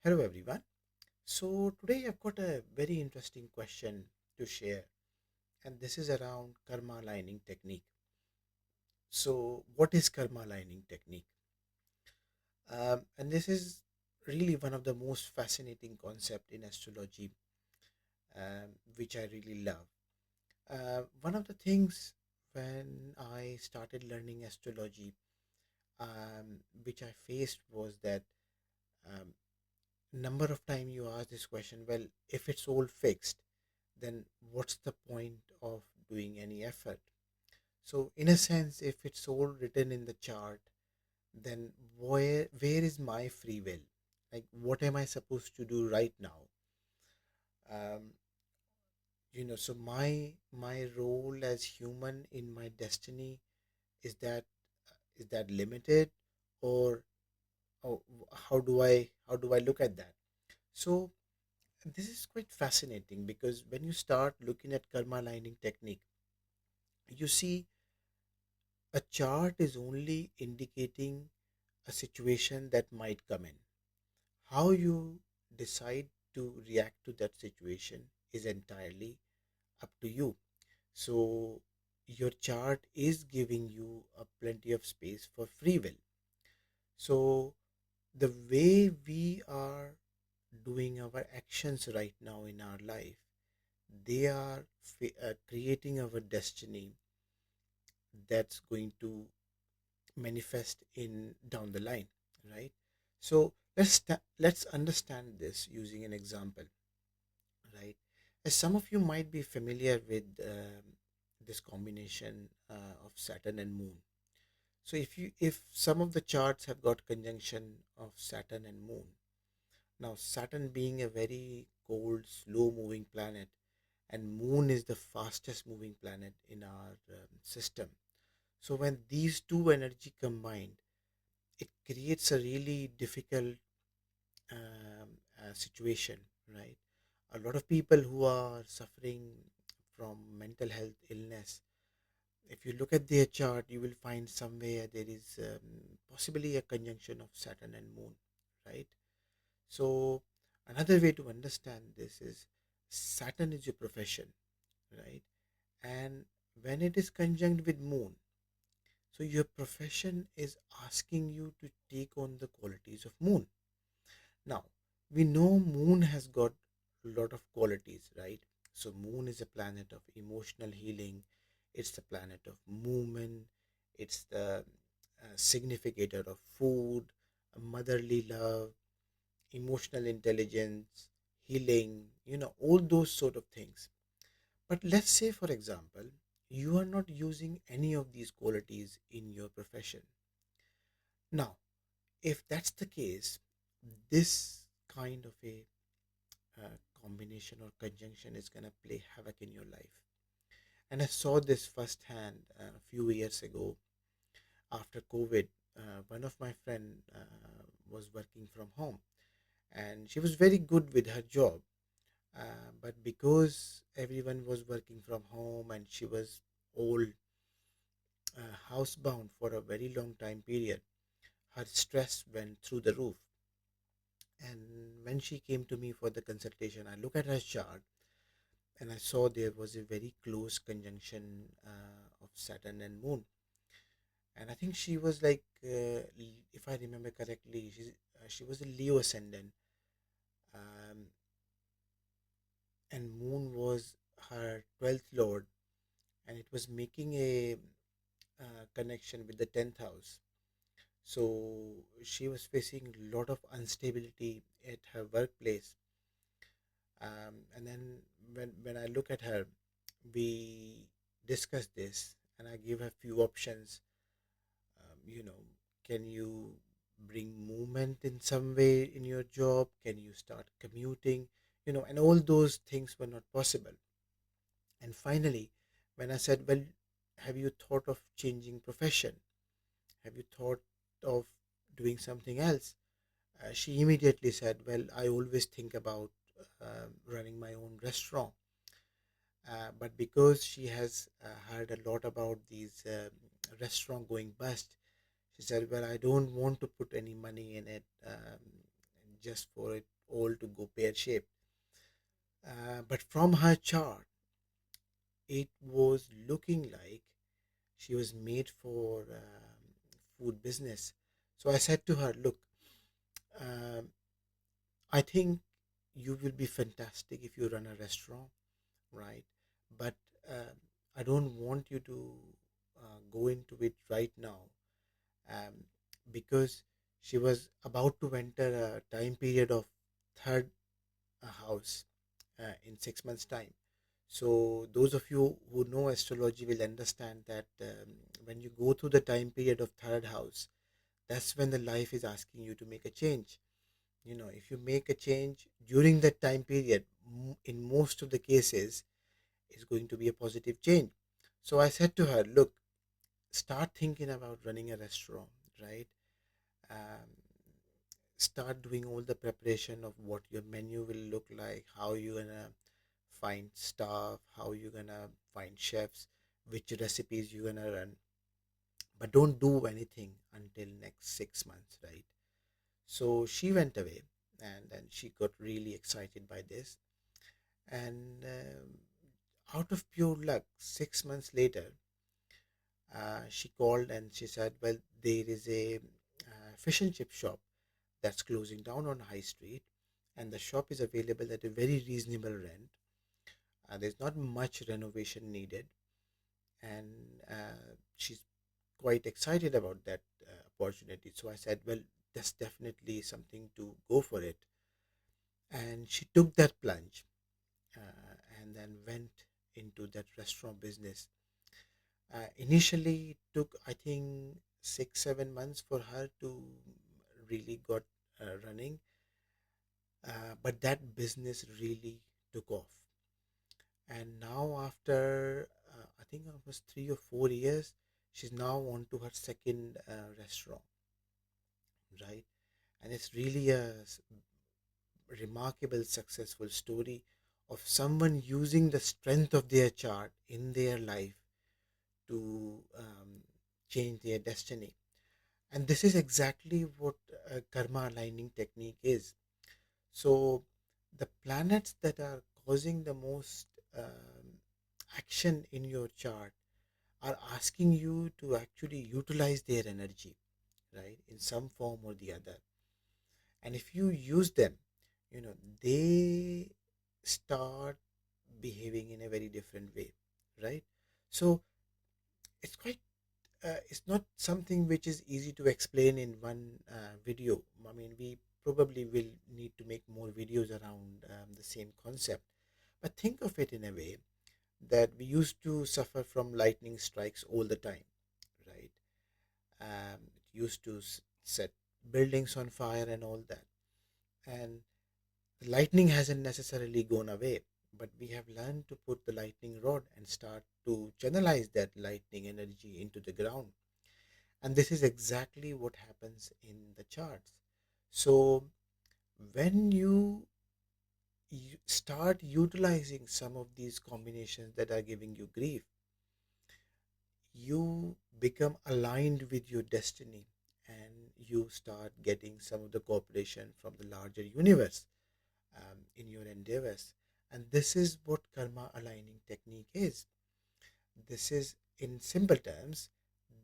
Hello, everyone. So, today I've got a very interesting question to share, and this is around karma aligning technique. So, what is karma aligning technique? And this is really one of the most fascinating concept in astrology, which I really love. One of the things when I started learning astrology, which I faced was that um, number of time you ask this question, well, if it's all fixed, then what's the point of doing any effort? So, in a sense, if it's all written in the chart, then where is my free will? Like, what am I supposed to do right now? Um, so my role as human in my destiny is that limited, or, or how do I look at that? So this is quite fascinating because when you start looking at karma aligning technique, you see a chart is only indicating a situation that might come in. How you decide to react to that situation is entirely up to you. So, your chart is giving you a plenty of space for free will. So, the way we are doing our actions right now in our life, they are creating our destiny that's going to manifest in down the line, right? So let's understand this using an example, right? As some of you might be familiar with this combination of Saturn and Moon. So if some of the charts have got conjunction of Saturn and Moon, now Saturn being a very cold, slow moving planet, and Moon is the fastest moving planet in our system. So when these two energy combined, it creates a really difficult situation, right? A lot of people who are suffering from mental health illness, if you look at their chart, you will find somewhere there is possibly a conjunction of Saturn and Moon, right? So, another way to understand this is Saturn is your profession, right? And when it is conjunct with Moon, so your profession is asking you to take on the qualities of Moon. Now, we know Moon has got a lot of qualities, right? So, Moon is a planet of emotional healing, it's the planet of movement, it's the significator of food, motherly love, emotional intelligence, healing, all those sort of things. But let's say, for example, you are not using any of these qualities in your profession. Now, if that's the case, this kind of a combination or conjunction is going to play havoc in your life. And I saw this firsthand a few years ago after COVID. One of my friend was working from home, and she was very good with her job. But because everyone was working from home and she was all housebound for a very long time period, her stress went through the roof. And when she came to me for the consultation, I looked at her chart and I saw there was a very close conjunction of Saturn and Moon. And I think she was like, if I remember correctly, she was a Leo ascendant, um, and Moon was her 12th lord, and it was making a connection with the 10th house. So she was facing a lot of instability at her workplace. And then when I look at her, we discuss this, and I give her few options. um, you know can you bring movement in some way in your job? Can you start commuting? And all those things were not possible. And finally, when I said, well, have you thought of changing profession? Have you thought of doing something else? She immediately said, well, I always think about running my own restaurant. But because she has heard a lot about these restaurant going bust, she said, well, I don't want to put any money in it, just for it all to go pear shaped. But from her chart, it was looking like she was made for food business. So I said to her, look, um, I think you will be fantastic if you run a restaurant, right? But um, I don't want you to go into it right now, um, because she was about to enter a time period of third house in 6 months' time. So, those of you who know astrology will understand that when you go through the time period of third house, that's when the life is asking you to make a change. If you make a change during that time period, in most of the cases, it's going to be a positive change. So, I said to her, look, start thinking about running a restaurant, right? Um, Start doing all the preparation of what your menu will look like, how you're gonna find staff, how you're gonna find chefs, which recipes you're gonna run. But don't do anything until next 6 months, right? So she went away, and then she got really excited by this. And out of pure luck, 6 months later, she called and she said, well, there is a fish and chip shop that's closing down on High Street, and the shop is available at a very reasonable rent. There's not much renovation needed, and she's quite excited about that opportunity. So I said, well, that's definitely something to go for it. And she took that plunge and then went into that restaurant business. Initially, it took, I think, 6, 7 months for her to really got running, but that business really took off. And now, after I think almost 3 or 4 years, she's now on to her second restaurant, right? And it's really a remarkable successful story of someone using the strength of their chart in their life to change their destiny. And this is exactly what karma aligning technique is. So the planets that are causing the most action in your chart are asking you to actually utilize their energy, right, in some form or the other. And if you use them, you know they start behaving in a very different way, right? So it's quite it's not something which is easy to explain in one video. I mean, we probably will need to make more videos around the same concept. But think of it in a way that we used to suffer from lightning strikes all the time, right? It used to set buildings on fire and all that. And the lightning hasn't necessarily gone away, but we have learned to put the lightning rod and start to channelize that lightning energy into the ground. And this is exactly what happens in the charts. So when you start utilizing some of these combinations that are giving you grief, you become aligned with your destiny, and you start getting some of the cooperation from the larger universe in your endeavors. And this is what karma aligning technique is. This is, in simple terms,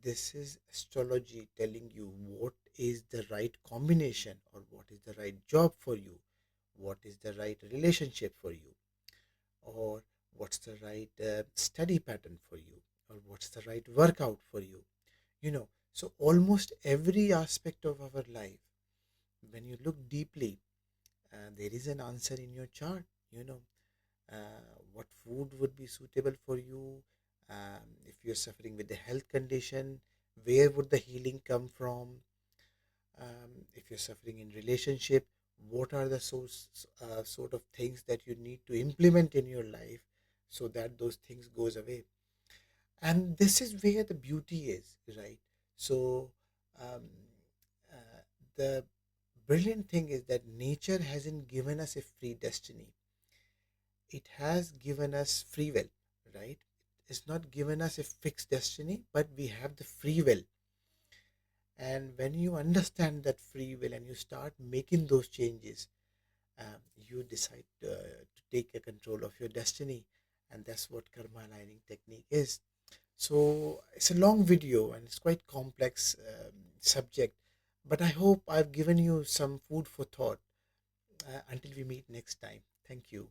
this is astrology telling you what is the right combination, or what is the right job for you, what is the right relationship for you, or what's the right study pattern for you, or what's the right workout for you. So almost every aspect of our life, when you look deeply, there is an answer in your chart. you know what food would be suitable for you, if you're suffering with a health condition, where would the healing come from, if you're suffering in relationship, what are the sort of things that you need to implement in your life so that those things goes away. And this is where the beauty is, right? So um, uh, the brilliant thing is that nature hasn't given us a free destiny. It has given us free will, right? It's not given us a fixed destiny, but we have the free will. And when you understand that free will and you start making those changes, you decide to take a control of your destiny, and that's what karma aligning technique is. So it's a long video and it's quite complex subject, but I hope I've given you some food for thought. Until we meet next time, thank you.